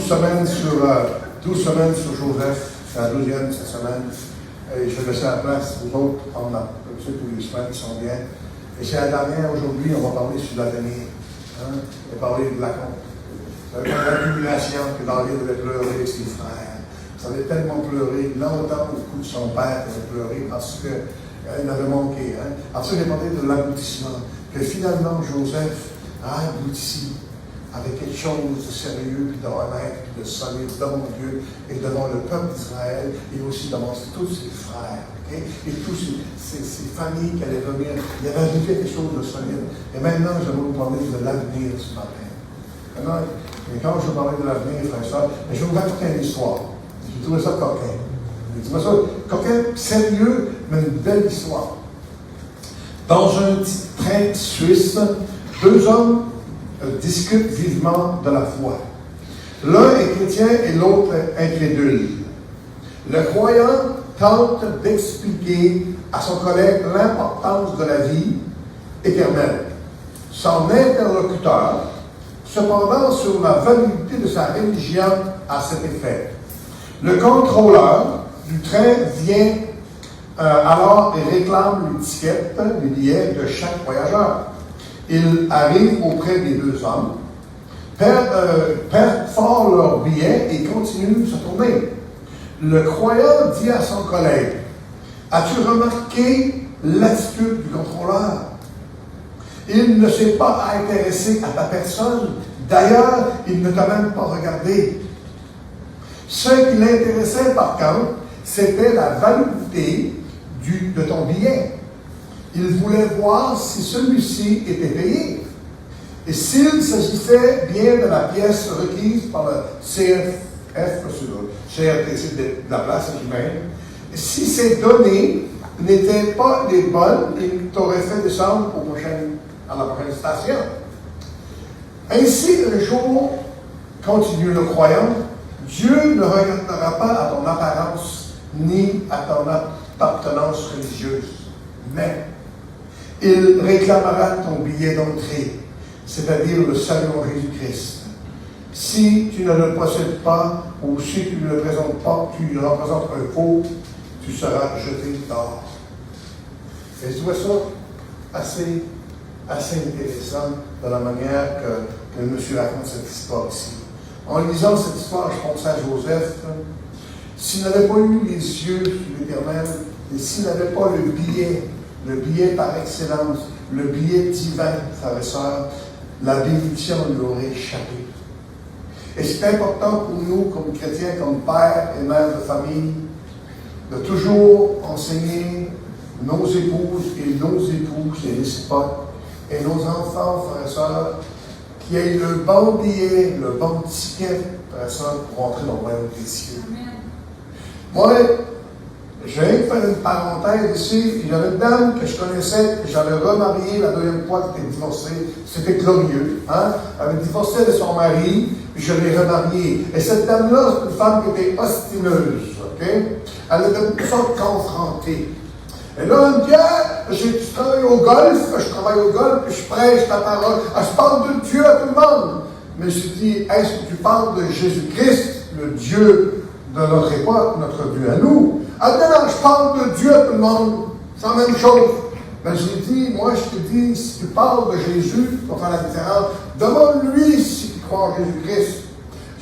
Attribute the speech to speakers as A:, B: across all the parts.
A: 12 semaines sur Joseph, c'est la 12e cette semaine. Et je vais laisser la place aux autres prendre ceux tous les semaines qui sont bien. Et c'est la dernière aujourd'hui, on va parler sur l'avenir. Hein, et parler de l'accumulation que David devait pleurer avec ses frères. Ça avait tellement pleuré, longtemps au cou de son père, il avait pleuré parce qu'il avait manqué. Hein. Après ça, j'ai parlé de l'aboutissement. Que finalement, Joseph a abouti avec quelque chose de sérieux, puis d'honnête, puis de solide devant Dieu et devant le peuple d'Israël, et aussi devant tous ses frères, okay? Et toutes ces familles qui allaient venir. Il y avait arrivé quelque chose de solide. Et maintenant, je vais vous parler de l'avenir ce matin. Maintenant, et quand je vais parler de l'avenir, frère et soeur, je vais vous raconter une histoire. J'ai trouvé ça coquin. J'ai trouvé ça coquin, sérieux, mais une belle histoire. Dans un petit train suisse, deux hommes discutent vivement de la foi. L'un est chrétien et l'autre incrédule. Le croyant tente d'expliquer à son collègue l'importance de la vie éternelle. Son interlocuteur, cependant, sur la validité de sa religion à cet effet. Le contrôleur du train vient alors et réclame l'étiquette, les billets de chaque voyageur. Il arrive auprès des deux hommes, perd fort leurs billets et continue de se tourner. Le croyant dit à son collègue, « As-tu remarqué l'attitude du contrôleur? Il ne s'est pas intéressé à ta personne. D'ailleurs, il ne t'a même pas regardé. Ce qui l'intéressait, par contre, c'était la validité de ton billet. Il voulait voir si celui-ci était payé. Et s'il s'agissait bien de la pièce requise par le CRTC de la place humaine, si ces données n'étaient pas les bonnes, il t'aurait fait descendre à la prochaine station. Ainsi, un jour, continue le croyant, Dieu ne regardera pas à ton apparence ni à ton appartenance religieuse, mais il réclamera ton billet d'entrée, c'est-à-dire le salut en Jésus-Christ. Si tu ne le possèdes pas, ou si tu ne le présentes pas, tu représentes un faux, tu seras jeté dehors. Et je vois ça assez intéressant de la manière que le monsieur raconte cette histoire ici. En lisant cette histoire, je pensais à Joseph. S'il n'avait pas eu les yeux sur l'Éternel, et s'il n'avait pas le billet par excellence, le billet divin, frères et sœurs, la bénédiction lui aurait échappé. Et c'est important pour nous, comme chrétiens, comme pères et mères de famille, de toujours enseigner nos épouses et nos époux, c'est réciproque, et nos enfants, frères et sœurs, qui aient le bon billet, le bon ticket, frères et sœurs, pour entrer dans le royaume des cieux. Moi, je viens de faire une parenthèse ici. Il y avait une dame que je connaissais, que j'avais remariée la deuxième fois qu'elle était divorcée. C'était glorieux. Hein? Elle avait divorcé de son mari, puis je l'ai remariée. Et cette dame-là, c'est une femme qui était ostineuse. Okay? Elle était de sorte confrontée. Et là, elle me dit, je travaille au golf, puis je prêche ta parole. Je parle de Dieu à tout le monde. Mais je dis, est-ce que tu parles de Jésus-Christ, le Dieu de notre époque, notre Dieu à nous? Elle dit, non, je parle de Dieu à tout le monde. C'est la même chose. Mais je lui dis, moi, je te dis, si tu parles de Jésus, pour faire la différence, demande-lui si tu crois en Jésus-Christ.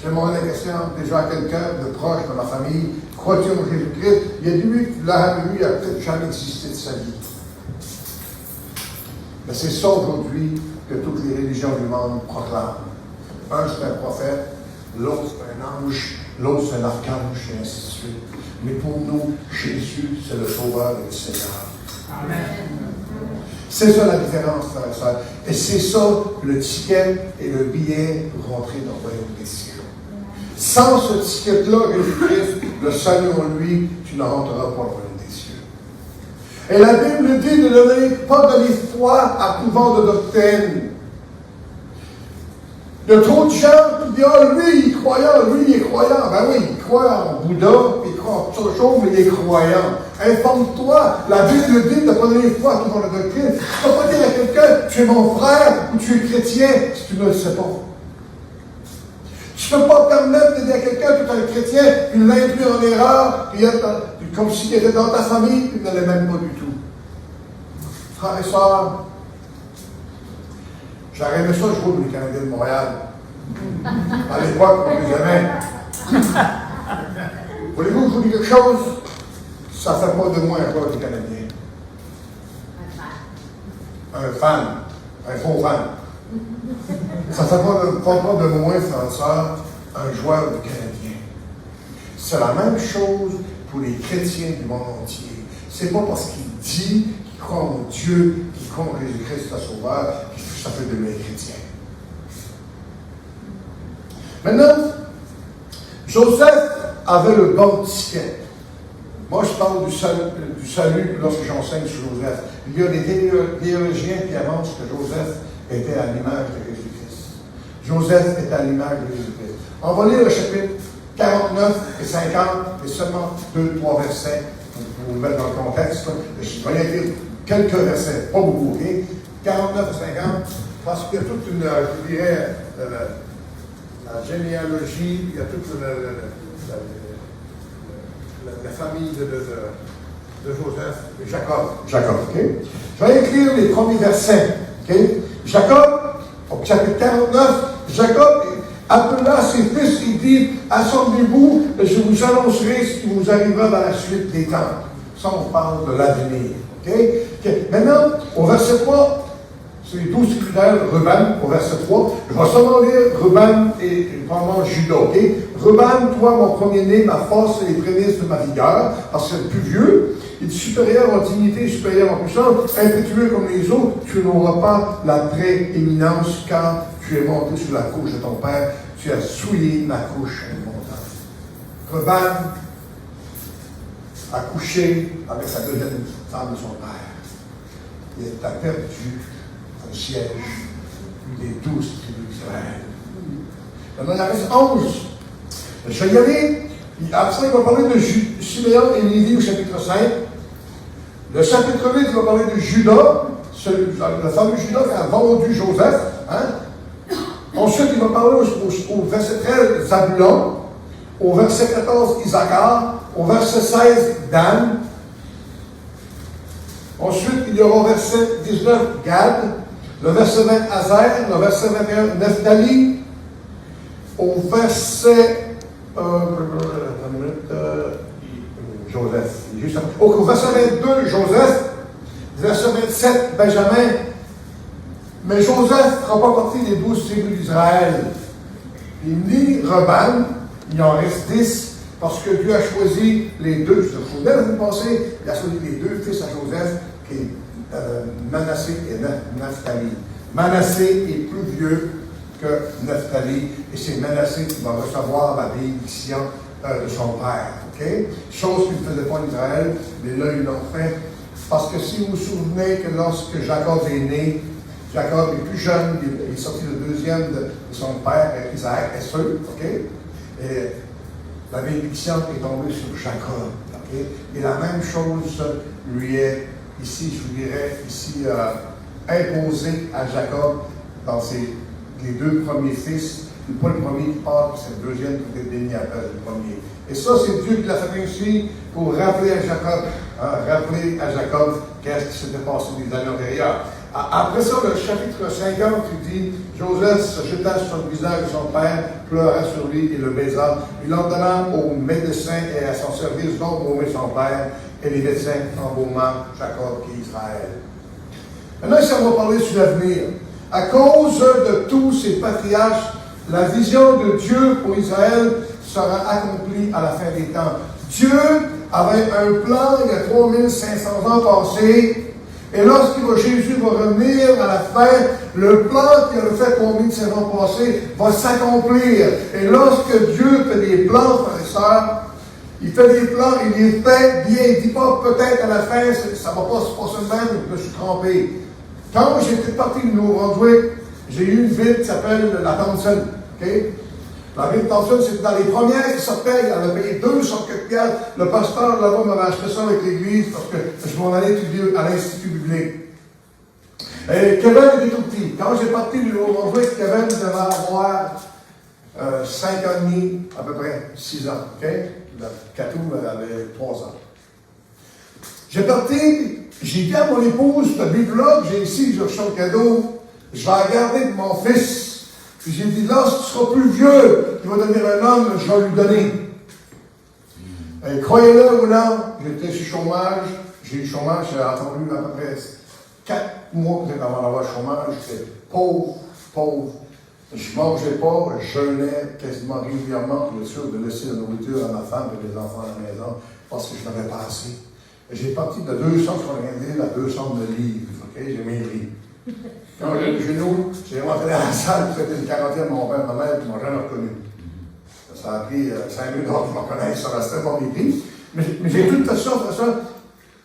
A: J'ai demandé la question déjà à quelqu'un de proche de ma famille, crois-tu en Jésus-Christ? Il a dit, lui, il l'a eu, il n'a peut-être jamais existé de sa vie. Mais c'est ça aujourd'hui que toutes les religions du monde proclament. Un, c'est un prophète, l'autre, c'est un ange, l'autre, c'est un archange, et ainsi de suite. Mais pour nous, Jésus, c'est le Sauveur et le Seigneur. Amen. C'est ça la différence, frères et sœurs. Et c'est ça le ticket et le billet pour rentrer dans le royaume des cieux. Sans ce ticket-là, Jésus-Christ, le salut en lui, tu ne rentreras pas dans le royaume des cieux. Et la Bible dit de ne donner pas de foi à tout vent de doctrine. Il y a trop de gens qui disent, lui, il est croyant, lui, il est croyant. Ben oui, il croit en Bouddha, il croit en toute autre chose, mais il est croyant. Informe-toi. La Bible dit de ne pas donner foi à tout vent de doctrine. Tu ne peux pas dire à quelqu'un, tu es mon frère ou tu es chrétien, si tu ne le sais pas. Tu ne peux pas permettre d'aider à quelqu'un qui est un chrétien, puis l'induire en erreur, puis comme s'il était dans ta famille, puis il ne l'est même pas du tout. Frères et sœurs, j'aurais aimé ça jouer pour les Canadiens de Montréal. À l'époque, on les aimait. Voulez-vous que je vous dise quelque chose? Ça ne fait pas de moi un joueur des Canadiens. Un fan. Un faux fan. Ça ne fait pas de moi, frère et sœur, un joueur du Canadien. C'est la même chose pour les chrétiens du monde entier. C'est pas parce qu'il dit qu'il croit en Dieu, qu'il croit en Jésus-Christ, le Sauveur, que ça fait de lui un chrétien. Maintenant, Joseph avait le bon ticket. Moi, je parle du salut lorsque j'enseigne sur Joseph. Il y a des théologiens qui avancent que Joseph était à l'image de Jésus-Christ. Joseph est à l'image de Jésus-Christ. On va lire le chapitre 49 et 50, et seulement 2-3 versets pour vous mettre dans le contexte. Je vais lire quelques versets, pas beaucoup, ok? 49 et 50, parce qu'il y a toute une, je dirais, la généalogie, il y a toute la famille de Joseph et Jacob, ok? Je vais écrire les premiers versets, ok? Jacob, au chapitre 49, Jacob appela ses fils et dit, assemblez-vous, et je vous annoncerai ce qui vous arrivera dans la suite des temps. Ça, on parle de l'avenir, ok? Maintenant, au verset 3, c'est les 12 fidèles, Ruben, au verset 3. Je vais seulement lire Ruben et pendant Judas, ok? Ruben, toi, mon premier-né, ma force et les prémices de ma vigueur, parce que c'est le plus vieux, il est supérieur en dignité, supérieur en puissance, impétueux comme les autres, tu n'auras pas la prééminence quand tu es monté sur la couche de ton père, tu as souillé ma couche en montant. Ruben a couché avec sa deuxième femme de son père. Il a perdu son siège des 12 tribus d'Israël. Maintenant, il en reste 11. Je vais y aller. Après, il va parler de Siméon et Lévi au chapitre 5. Le chapitre 8, il va parler de Judas, le fameux Judas qui a vendu Joseph. Hein? Ensuite, il va parler au verset 13, Zabulon. Au verset 14, Issachar. Au verset 16, Dan. Ensuite, il y aura au verset 19, Gad. Le verset 20, Azer. Le verset 21, Nephtali. Au verset Joseph. Au verset 22, Joseph. Verset 27, Benjamin. Mais Joseph ne fera pas partie des 12 tribus d'Israël. Ni Ruben, il en reste 10, parce que Dieu a choisi les deux. Je vous la semaine passée, il a choisi les deux fils à Joseph, qui est Manassé et Nephtali. Manassé est plus vieux que Nephtali, et c'est Manassé qui va recevoir la bénédiction de son père. Okay? Chose qu'il ne faisait pas en Israël, mais là, ils l'ont fait. Parce que si vous vous souvenez que lorsque Jacob est né, Jacob est plus jeune, il est sorti le deuxième de son père, Isaac, Esau, okay? Et la bénédiction est tombée sur Jacob. Okay? Et la même chose lui est, ici, je vous dirais, imposée à Jacob dans les deux premiers fils. Pas le premier qui part, c'est le deuxième qui est béni après le premier. Et ça, c'est Dieu qui l'a fait ainsi pour rappeler à Jacob, qu'est-ce qui s'était passé des années antérieures. Après ça, le chapitre 50, il dit, Joseph se jeta sur le visage de son père, pleura sur lui et le baisa. Il en donna aux médecins et à son service d'embaumer son père, et les médecins embaumant Jacob qui est Israël. Maintenant, ici, on va parler sur l'avenir. À cause de tous ces patriarches, la vision de Dieu pour Israël sera accomplie à la fin des temps. Dieu avait un plan il y a 3500 ans passés, et lorsque Jésus va revenir à la fin, le plan qu'il a fait 3500 ans passés va s'accomplir. Et lorsque Dieu fait des plans, frères et sœurs, il fait des plans, il les fait bien. Il ne dit pas peut-être à la fin, ça ne va pas se passer de même, je me suis trompé. Quand j'étais parti de Nouveau-Brunswick, j'ai eu une ville qui s'appelle la Thompson. Okay? La ville de Thompson, c'était dans les premières qui sortaient, il avait payé 200 $. Le pasteur là-bas m'avait acheté ça avec l'église parce que je m'en allais étudier à l'Institut biblique. Et Kevin était tout petit. Quand j'ai parti du Nouveau-Brunswick, Kevin devait avoir 5 ans et demi, à peu près 6 ans. OK? La Catou avait 3 ans. J'ai dit à mon épouse, ce livre-là que j'ai ici, que j'ai reçu en cadeau, je vais la garder pour mon fils. Puis j'ai dit, lorsqu'il sera plus vieux, qu'il va devenir un homme, je vais lui donner. Et croyez-le ou non, j'étais sur chômage. J'ai eu le chômage, j'ai attendu à peu près 4 mois peut-être avant d'avoir le chômage. J'étais pauvre. Je ne mangeais pas, je jeûnais quasiment régulièrement pour être sûr de laisser la nourriture à ma femme et les enfants à la maison parce que je n'avais pas assez. Et j'ai parti de 270 à 200 livres. OK? J'ai maigri. Quand j'ai le genou, j'ai rentré dans la salle, c'était le 40e, mon père, ma mère, qui ne m'ont jamais reconnu. Ça a pris 5 minutes avant que je me reconnaisse, ça restait pas maigri. Mais j'ai tout fait ça.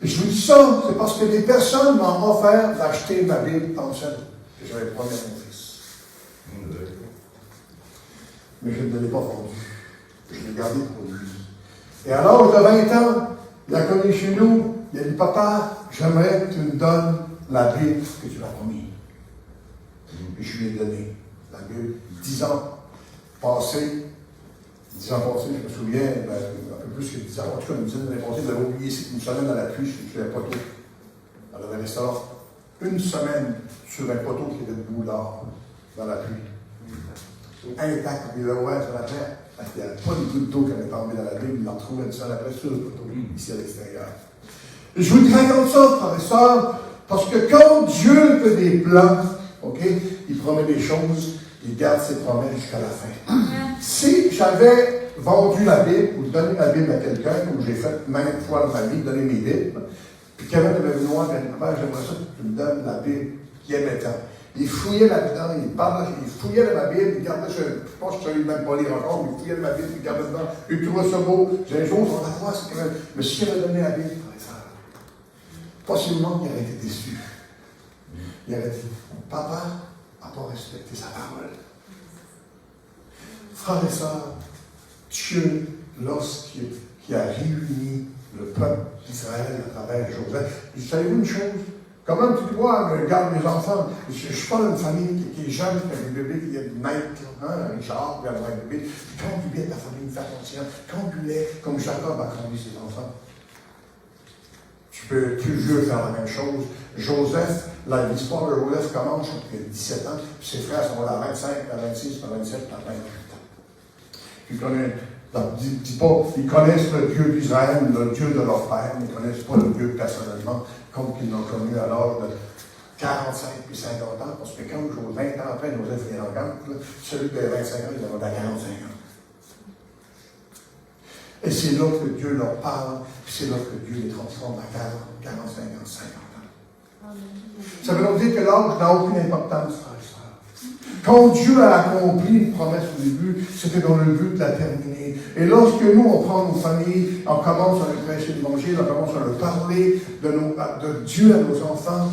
A: Je vous dis ça, c'est parce que des personnes m'ont offert d'acheter ma Bible ancienne que j'avais promis à mon fils. Mais je ne l'ai pas vendu. Je l'ai gardé pour lui. Et à l'âge de 20 ans, il a connu chez nous, il a dit, papa, j'aimerais que tu me donnes la Bible que tu m'as promis. Et je lui ai donné la Bible. 10 ans passés, je me souviens, un peu plus que 10 ans, en tout cas, une dizaine d'années passées, j'avais oublié une semaine dans la pluie, je ne faisais pas tout. Elle avait resté là une semaine sur un poteau qui était debout dehors, dans la pluie. Intact, il avait ouvert sur la terre, parce qu'il n'y avait pas de goutte d'eau qui avait tombé dans la Bible, il l'a retrouvé une semaine après sur le poteau, ici à l'extérieur. Et je vous dis comme ça, frères et sœurs, parce que quand Dieu fait des plans, OK, il promet des choses, il garde ses promesses jusqu'à la fin. Si j'avais vendu la Bible ou donné la Bible à quelqu'un, comme j'ai fait maintes fois dans ma vie, donner mes Bibles, puis Kevin avait venu voir, j'aimerais ça que tu me donnes la Bible qui aimait tant. Il fouillait là-dedans, il fouillait ma Bible, il gardait je pense que je ne savais même pas lire encore, mais il fouillait ma Bible, il gardait dedans, il trouvait ça beau. J'ai un jour, on va voir, c'est Kevin. Mais si j'avais donné la Bible, possiblement, il aurait été déçu. Il aurait dit, papa n'a pas respecté sa parole. Frères et sœurs, Dieu, lorsqu'il a réuni le peuple d'Israël à travers Joseph, savez-vous une chose? Comment tu dois garder mes enfants? Je ne suis pas dans une famille qui est jeune, qui a des bébés, qui a des maîtres, Richard, qui a un bébé. Conduis ta famille, fais attention. Conduis-les comme Jacob a conduit ses enfants. Tu peux toujours faire la même chose. Joseph, l'histoire de Joseph commence quand il a 17 ans, puis ses frères sont là à 25, à 26, à 27, à 28 ans. Dis pas, ils connaissent le Dieu d'Israël, le Dieu de leur père, mais ils ne connaissent pas le Dieu personnellement, comme qu'ils l'ont connu à l'âge de 45 puis 50 ans, parce que quand 20 ans après, Joseph est en camp, celui de 25 ans, il va à 45 ans. Et c'est là que Dieu leur parle, puis c'est là que Dieu les transforme à 40, 45 ans, 50 ans. Ça veut donc dire que l'âge n'a aucune importance, frère et sœur. Quand Dieu a accompli une promesse au début, c'était dans le but de la terminer. Et lorsque nous, on prend nos familles, on commence à leur prêcher l'Évangile, on commence à leur parler de Dieu à nos enfants,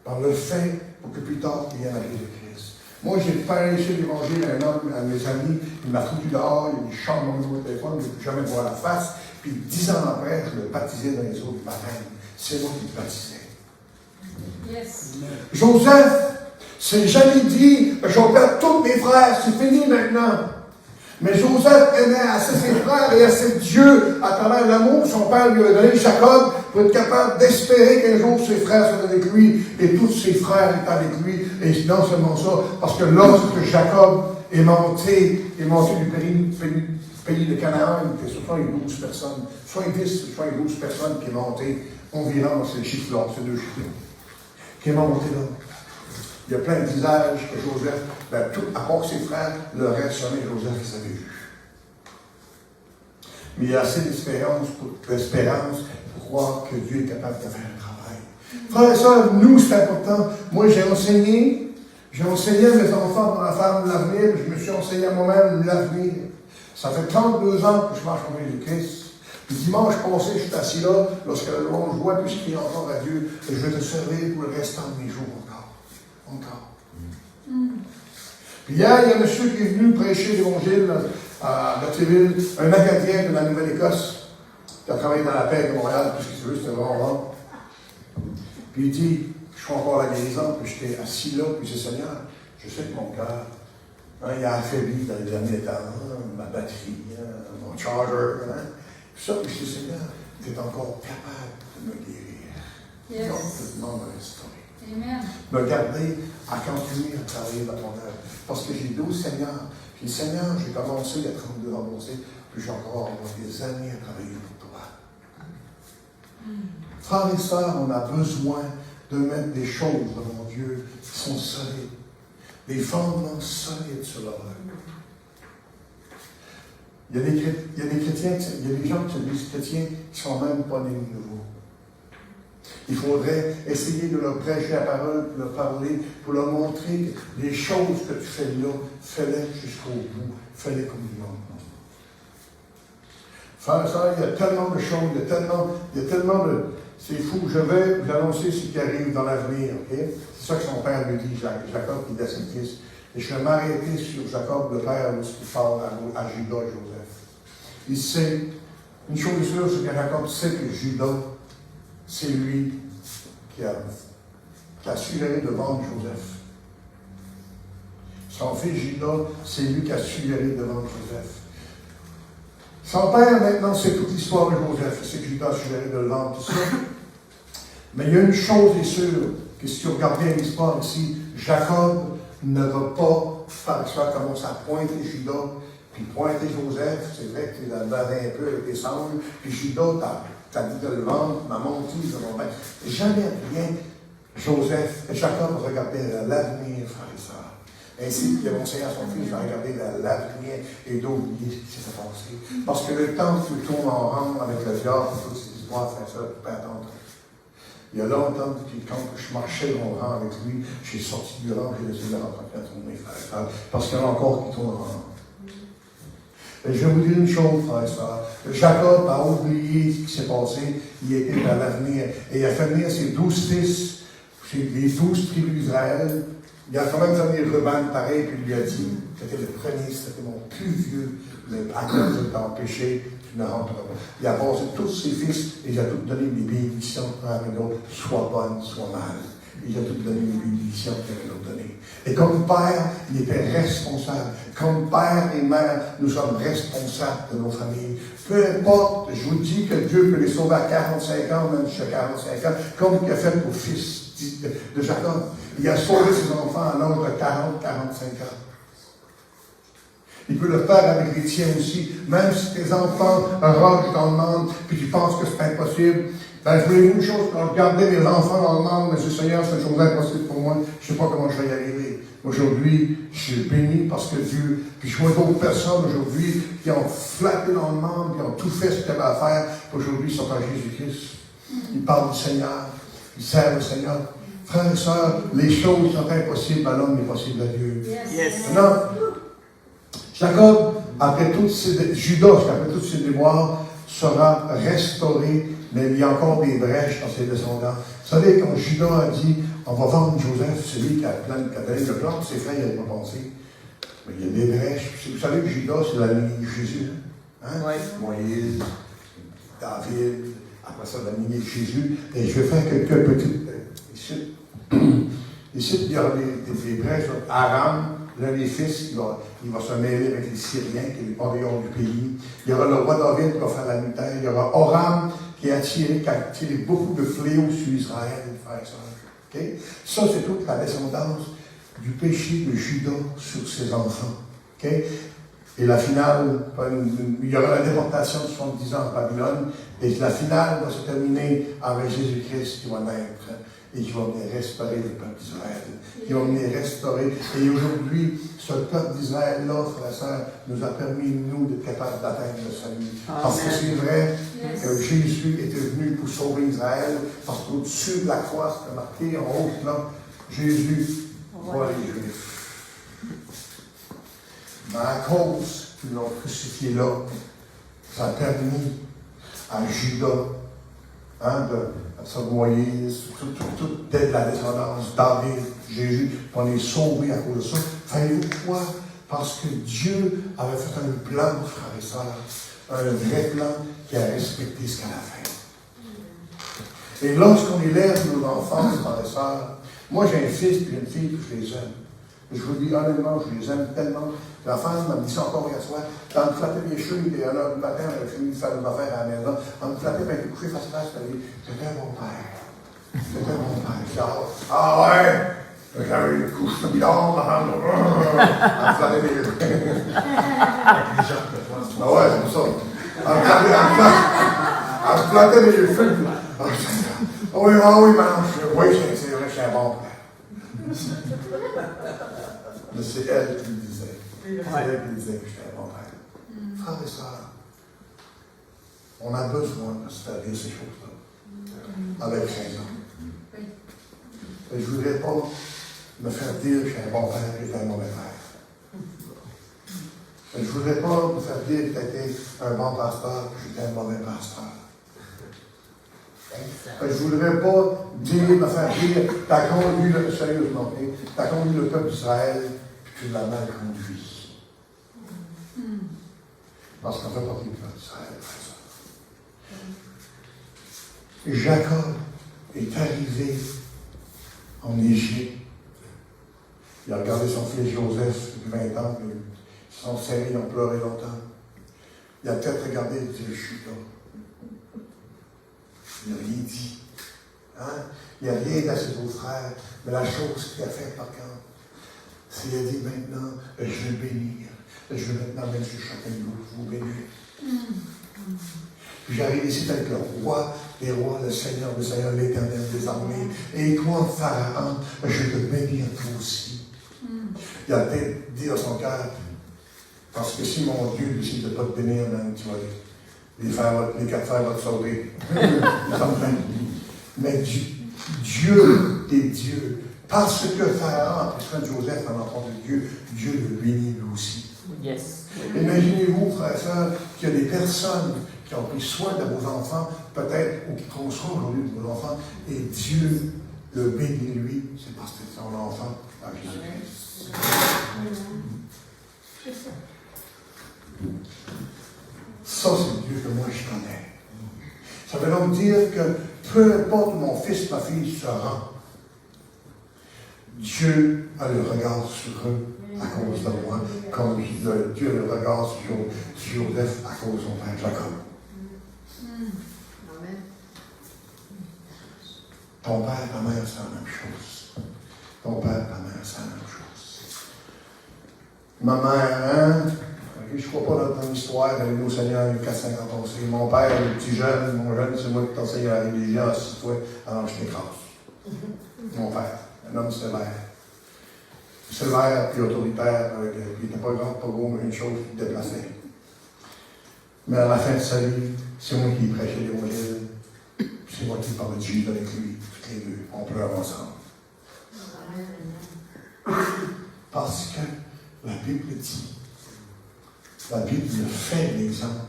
A: on le fait pour que plus tard, il y ait la vie de Christ. Moi, j'ai prêché l'Évangile à un homme, à mes amis, il m'a foutu dehors, il chante mon numéro de téléphone, je ne peux jamais voir la face. Puis 10 ans après, je le baptisais dans les eaux du baptême. C'est moi qui le baptisais.
B: Yes.
A: Joseph s'est jamais dit, je vais perdre tous mes frères, c'est fini maintenant. Mais Joseph aimait assez ses frères et assez Dieu à travers l'amour que son père lui a donné, Jacob, pour être capable d'espérer qu'un jour ses frères soient avec lui et tous ses frères étaient avec lui. Et non seulement ça, parce que lorsque Jacob est monté du pays de Canaan, il était soit 12 personnes, soit 10, soit 12 personnes qui est monté environ dans ces chiffres-là, ces deux chiffres-là, qui est monté là. Il y a plein de visages que Joseph, tout, à part ses frères, le reste, jamais Joseph les avait vus. Mais il y a assez d'espérance pour croire que Dieu est capable de faire un travail. Frères et sœurs, nous, c'est important. Moi, j'ai enseigné à mes enfants dans la femme de l'avenir, je me suis enseigné à moi-même l'avenir. Ça fait 32 ans que je marche en Jésus-Christ. Le dimanche passé, je suis assis là, lorsque le louange voit, puis je crie encore à Dieu, et je vais te servir pour le restant de mes jours encore. Puis hier, il y a un monsieur qui est venu prêcher l'Évangile à Bethléem, un Acadien de la Nouvelle-Écosse, qui a travaillé dans la paix de Montréal, puis ce que c'était vraiment bon. Puis il dit, je suis encore à la guérison, puis j'étais assis là, puis c'est Seigneur, je sais que mon cœur Hein, il a affaibli dans les derniers temps ma batterie, mon charger. Hein. Ça, je dis, Seigneur, tu es encore capable de me guérir.
B: Yes.
A: Complètement me restaurer.
B: Amen.
A: Me garder à continuer à travailler dans ton œuvre. Parce que j'ai dit au Seigneur, j'ai dit, Seigneur, j'ai commencé il y a 32 ans, puis j'ai encore des années à travailler pour toi. Frères et sœurs, on a besoin de mettre des choses devant Dieu qui sont solides. Des fondements solides sur leur œuvre. Il y a des chrétiens, il y a des gens qui se disent chrétiens qui ne sont même pas nés de nouveau. Il faudrait essayer de leur prêcher la parole, de leur parler, pour leur montrer que les choses que tu fais là, fais-les jusqu'au bout, fais-les comme du monde. Frères et sœurs, il y a tellement de choses, il y a tellement de... C'est fou, je vais vous annoncer ce qui arrive dans l'avenir, ok? C'est ça que son père lui dit, Jacob, qui est son fils. Et je vais m'arrêter sur Jacob, le père, où il parle à Judas et Joseph. Il sait, une chose est sûre, c'est que Jacob sait que Judas, c'est lui qui a suggéré de vendre Joseph. Son fils Judas, c'est lui qui a suggéré de vendre Joseph. Son père, maintenant, c'est toute l'histoire de Joseph. C'est que Judas a suggéré de le vendre, tout ça. Mais il y a une chose est sûre, que si tu regardes bien l'histoire ici, Jacob ne va pas faire ça, commence à pointer Judas, puis pointer Joseph. C'est vrai que tu l'as bavé un peu avec des cendres, puis Judas, t'as dit de le vendre, m'a monté, jamais rien. Jacob regardait l'avenir, frère et sœur. Ainsi qu'il a conseillé à son fils de regarder l'avenir et d'oublier ce qui s'est passé. Parce que le temps que tu tournes en rang avec le diable, toutes ces histoires, frère et sœur, tu peux attendre. Il y a longtemps que quand je marchais en rang avec lui, j'ai sorti du rang, j'ai laissé le rencontrer à tourner, frère et sœur, parce qu'il y en a encore qui tournent en rang. Et je vais vous dire une chose, frère et sœur. Jacob a oublié ce qui s'est passé, il était dans l'avenir. Et il a fait venir ses 12 fils, les 12 tribus d'Israël. Il a quand même amené Ruben pareil, puis il lui a dit, c'était le premier, c'était mon plus vieux, mais à cause de ton péché, tu ne rentres pas. Il a passé tous ses fils et il a tout donné des bénédictions à un autre, soit bonnes, soit mal. Il a tout donné des bénédictions qu'il avait leur donné. Et comme père, il était responsable. Comme père et mère, nous sommes responsables de nos familles. Peu importe, je vous dis que Dieu peut les sauver à 45 ans, même jusqu'à 45 ans, comme il a fait au fils de Jacob. Il a sauvé ses enfants à l'âge de 40-45 ans. Il peut le faire avec les tiens aussi. Même si tes enfants ragent dans le monde, puis tu penses que c'est impossible. Ben, je voulais une chose, quand je regardais mes enfants dans le monde, mais Seigneur, c'est une chose impossible pour moi. Je ne sais pas comment je vais y arriver. Aujourd'hui, je suis béni parce que Dieu, puis je vois d'autres personnes aujourd'hui qui ont flatté dans le monde, qui ont tout fait ce qu'il y avait à faire. Aujourd'hui, ils sont en Jésus-Christ. Ils parlent du Seigneur. Ils servent le Seigneur. Frères et sœurs, les choses sont impossibles à l'homme, mais possibles à Dieu.
B: Yes.
A: Maintenant, Jacob, après toutes ces, Judas, après tous ses déboires, sera restauré, mais il y a encore des brèches dans ses descendants. Vous savez, quand Judas a dit, on va vendre Joseph, c'est lui qui a donné le plan, ses frères n'avaient pas pensé. Mais il y a des brèches. Vous savez que Judas, c'est la lignée de Jésus. Hein? Oui. Moïse, David, après ça, la lignée de Jésus. Et je vais faire quelques petites... Ici, il y aura des brèches. Aram, l'un des fils, il va se mêler avec les Syriens, qui est les pavillons du pays. Il y aura le roi David qui va faire la lumière. Il y aura Oram, qui a attiré beaucoup de fléaux sur Israël, frères et sœurs. Okay? Ça, c'est toute la descendance du péché de Judas sur ses enfants. Okay? Et la finale, il y aura la déportation de 70 ans en Babylone, et la finale va se terminer avec Jésus-Christ qui va naître et qui va venir restaurer le peuple d'Israël. Qui va venir restaurer. Et aujourd'hui, ce peuple d'Israël-là, frères et sœurs, nous a permis, nous, d'être capables d'atteindre le salut. Parce que c'est vrai que Jésus était venu pour sauver Israël, parce qu'au-dessus de la croix, c'était marqué en haut, là, Jésus voit les Juifs. Mais à cause qu'ils l'ont crucifié là, ça a permis à Judas, de Moïse, toute la descendance, David, Jésus, on est sauvés à cause de ça. Savez-vous pourquoi? Parce que Dieu avait fait un plan, frères et sœurs, un vrai plan qui a respecté ce qu'à la fin. Et lorsqu'on élève nos enfants, frères et sœurs, moi j'ai un fils et une fille que je les aime. Je vous dis honnêtement, je les aime tellement. La femme m'a dit ça encore hier soir. Elle me flattait les cheveux, et à l'heure du matin, elle a fini de faire une affaire à la maison. Elle me flattait, elle était couchée face à face, elle m'a dit, c'était un bon père. C'était un bon père. Je dis, ah ouais! J'avais une couche de bidon, ma femme. Elle me flattait les cheveux. Ah ouais, c'est pour ça. Elle me flattait les cheveux. Oui, madame, oui, c'est vrai, je suis un bon père. Mais c'est elle qui le disait. C'est elle qui disait que j'étais un bon père. Frères et sœurs, on a besoin de se faire dire ces choses-là. Avec raison. Et je ne voudrais pas me faire dire que je suis un bon père et que j'étais un mauvais père. Et je ne voudrais pas me faire dire que j'étais un bon pasteur et que j'étais un mauvais pasteur. Je ne voudrais pas me faire dire, t'as conduit sérieusement, t'as conduit le peuple d'Israël, puis tu l'as mal conduit. Parce qu'on fait partie du peuple d'Israël, frère. Jacob est arrivé en Égypte. Il a regardé son fils Joseph depuis 20 ans, puis ils se sont serrés, ils ont pleuré longtemps. Il a peut-être regardé et dit, je suis là. Il n'a rien dit. Hein? Il n'a rien dit à ses autres frères. Mais la chose qu'il a faite par contre, c'est qu'il a dit maintenant, je vais bénir. Je vais maintenant mettre sur chacun de vous bénir. Puis j'arrive ici avec le roi des rois, le Seigneur des Seigneurs, l'Éternel des armées. Et toi, Pharaon, je te bénis toi aussi. Il a peut-être dit à son cœur, parce que si mon Dieu décide de ne pas te bénir, même, tu vas les 4 frères vont te sauver. Mais Dieu est Dieu. Parce que Pharaon, puisque Joseph a l'enfant de Dieu, Dieu le bénit lui aussi.
C: Yes.
A: Imaginez-vous, frères et sœurs, qu'il y a des personnes qui ont pris soin de vos enfants, peut-être, ou qui prennent soin aujourd'hui de vos enfants, et Dieu le bénit lui, c'est parce que c'est son enfant à Jésus-Christ. Ça, c'est le Dieu que moi je connais. Ça veut donc dire que peu importe où mon fils, ma fille se rend, Dieu a le regard sur eux à cause de moi, comme Dieu a le regard sur Joseph à cause de son père Jacob.
B: Amen.
A: Ton père et ta mère, c'est la même chose. Ton père et ta mère, c'est la même chose. Ma mère, hein? Je ne crois pas dans ton histoire, elle est au Seigneur, il y a 4-5 ans passés. Mon père, le petit jeune, mon jeune, c'est moi qui t'enseigne à la religion, assis-toi, alors je t'écrase. Mon père, un homme sévère. Sévère, puis autoritaire, il n'était pas grand, pas gros, mais une chose, il déplaçait. Mais à la fin de sa vie, c'est moi qui prêchais l'évangile, c'est moi qui parlais de Jésus avec lui, toutes les deux, on pleure ensemble. Parce que la Bible dit, la Bible fait l'exemple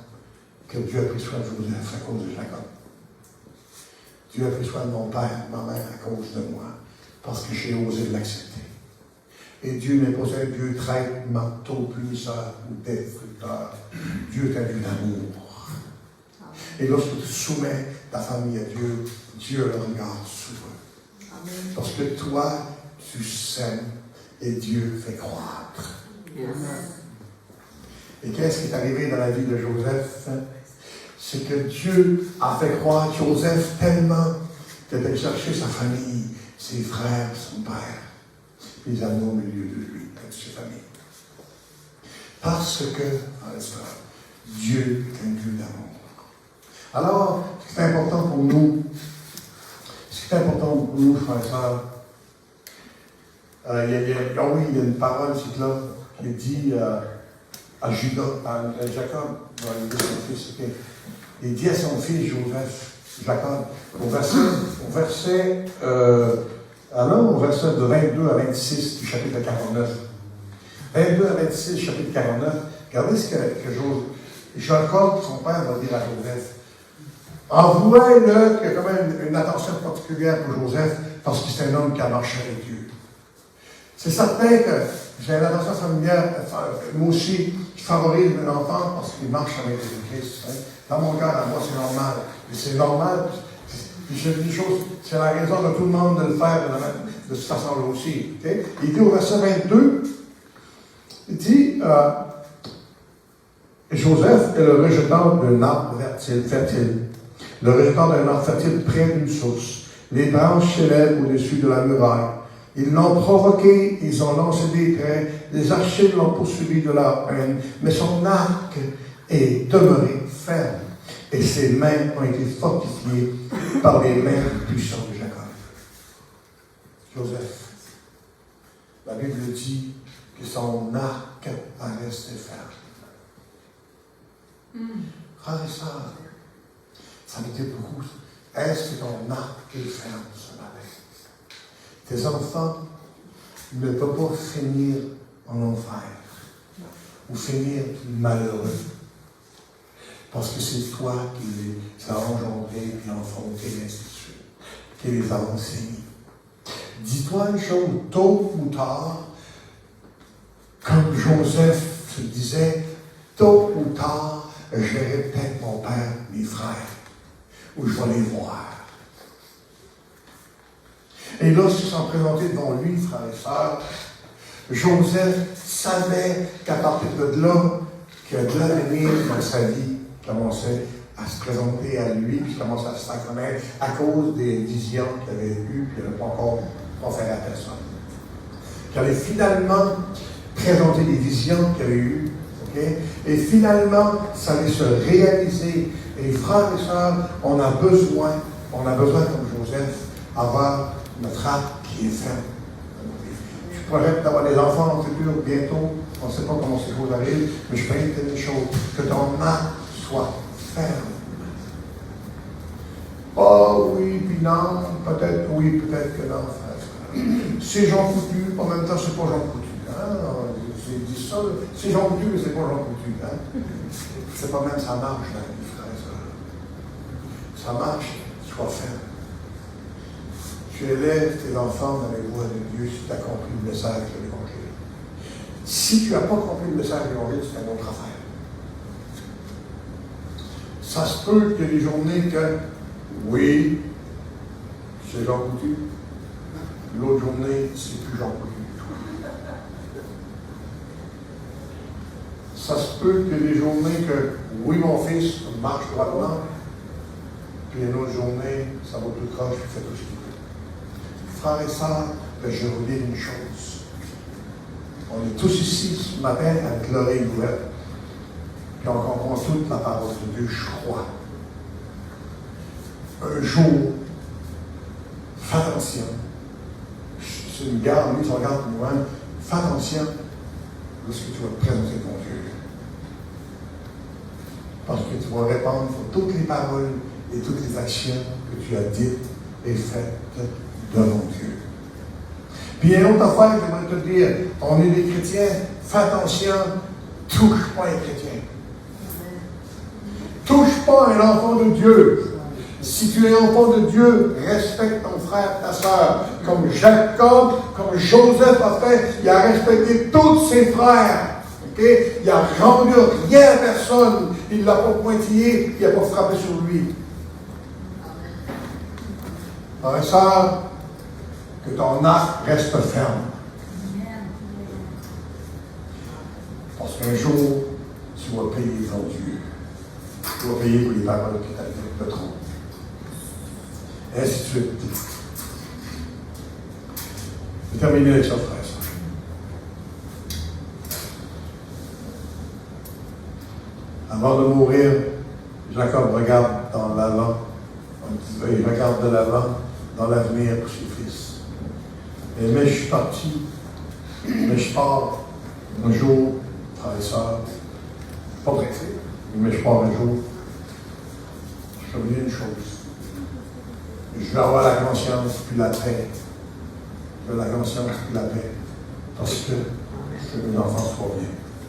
A: que Dieu a pris soin de Joseph à cause de Jacob. Dieu a pris soin de mon père, ma mère à cause de moi, parce que j'ai osé l'accepter. Et Dieu n'est pas un Dieu traître, marteau, punisseur ou destructeur. Dieu est un Dieu d'amour. Et lorsque tu soumets ta famille à Dieu, Dieu le regarde sur eux. Parce que toi, tu sèmes et Dieu fait croître.
C: Yes.
A: Et qu'est-ce qui est arrivé dans la vie de Joseph? C'est que Dieu a fait croître Joseph tellement qu'il a chercher sa famille, ses frères, son père. Les amener au milieu de lui, de ses familles. Parce que, Dieu est un Dieu d'amour. Alors, ce qui est important pour nous, frères et sœurs, il y a une parole, c'est là, qui est dit à Judas, à Jacob, il dit à son fils Joseph, Jacob, au verset de 22 à 26 du chapitre 49. 22 à 26 du chapitre 49. Regardez ce que Jacob, son père, va dire à Joseph. Envoie-le qu'il y a quand même une attention particulière pour Joseph, parce que c'est un homme qui a marché avec Dieu. C'est certain que j'ai une attention familière, moi aussi, je favorise mes enfants parce qu'ils marchent avec Jésus-Christ. Hein. Dans mon cas, à moi, c'est normal. Et c'est normal. puis je dis une chose, c'est la raison de tout le monde de le faire de cette façon-là aussi. Okay? Il dit au verset 22, il dit, Joseph est le rejetant d'un arbre fertile. Le rejetant d'un arbre fertile près d'une source. Les branches s'élèvent au-dessus de la muraille. Ils l'ont provoqué, ils ont lancé des traits, les archers l'ont poursuivi de leur haine, mais son arc est demeuré ferme, et ses mains ont été fortifiées par les mains puissantes de Jacob. Joseph, la Bible dit que son arc a resté ferme. Frères et sœurs, ça me dit beaucoup. Est-ce que ton arc est ferme ce matin? Tes enfants ne peuvent pas finir en enfer ou finir malheureux. Parce que c'est toi qui les as engendrés, puis enfantés, et ainsi de suite, qui les a enseignés. Dis-toi une chose, tôt ou tard, comme Joseph se disait, tôt ou tard, je verrai peut-être mon père, mes frères, ou je vais les voir. Et lorsqu'ils sont présentés devant lui, frères et sœurs, Joseph savait qu'à partir de là, que de l'avenir dans sa vie commençait à se présenter à lui, puis commençait à se faire connaître à cause des visions qu'il avait eues, puis il n'avait pas encore fait à personne. Qu'il allait finalement présenter des visions qu'il avait eues, okay? Et finalement, ça allait se réaliser. Et frères et sœurs, on a besoin comme Joseph, avoir notre arc qui est ferme. Je projette d'avoir des enfants dans le futur bientôt. On ne sait pas comment ces choses arrivent, mais je peux dire une chose, que ton arc soit ferme. Oh oui, puis non, peut-être oui, peut-être que non, frère. C'est Jean Coutu, en même temps, c'est pas Jean Coutu. Hein? C'est dit ça, c'est Jean Coutu, mais c'est pas Jean Coutu. Hein? C'est pas même ça marche, là, les frères et sœurs. Ça marche, sois ferme. Tu élèves tes enfants dans les voies de Dieu si tu as compris le message de l'Évangile. Si tu n'as pas compris le message de l'Évangile, c'est une autre affaire. Ça se peut qu'il y ait des journées que, oui, c'est Jean Coutu. L'autre journée, c'est plus Jean Coutu du tout. Ça se peut qu'il y ait des journées que, oui, mon fils marche droitement, puis une autre journée, ça va tout croche, puis fait tout ce qu'il veut. Frères et sœurs, je vais vous dire une chose. On est tous ici ce matin avec l'oreille ouverte. Puis on comprend toute la parole de Dieu, je crois. Un jour, fais attention. C'est une garde, lui, tu regardes plus loin. Fais attention lorsque tu vas te présenter devant Dieu. Parce que tu vas répondre pour toutes les paroles et toutes les actions que tu as dites et faites devant Dieu. Puis une autre affaire, j'aimerais te dire, on est des chrétiens, fais attention, touche pas un chrétien. Touche pas un enfant de Dieu. Si tu es enfant de Dieu, respecte ton frère, ta soeur. Comme Jacob, comme Joseph a fait, il a respecté tous ses frères. Okay? Il n'a rendu rien à personne. Il ne l'a pas pointillé, il n'a pas frappé sur lui. Frère et sœur, que ton arc reste ferme. Parce qu'un jour, tu vas payer devant Dieu. Tu vas payer pour les paroles qui t'ont dit de trop. Et ainsi de suite. Je vais terminer avec ça, frère. Avant de mourir, Jacob regarde dans l'avant. Il regarde de l'avant, dans l'avenir pour ses fils. Mais je suis parti, mais je pars un jour, frères et sœurs, pas pressé, mais je pars un jour. Je vais vous dire une chose. Je vais avoir la conscience puis la paix. Je veux la conscience puis la paix. Parce que je veux que mes enfants soient bien.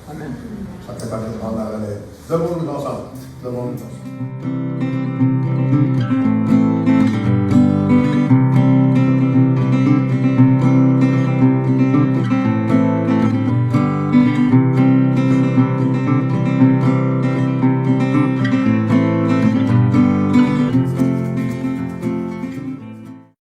A: Amen. Soient capables de prendre la relève. Levons-nous ensemble. Levons-nous ensemble.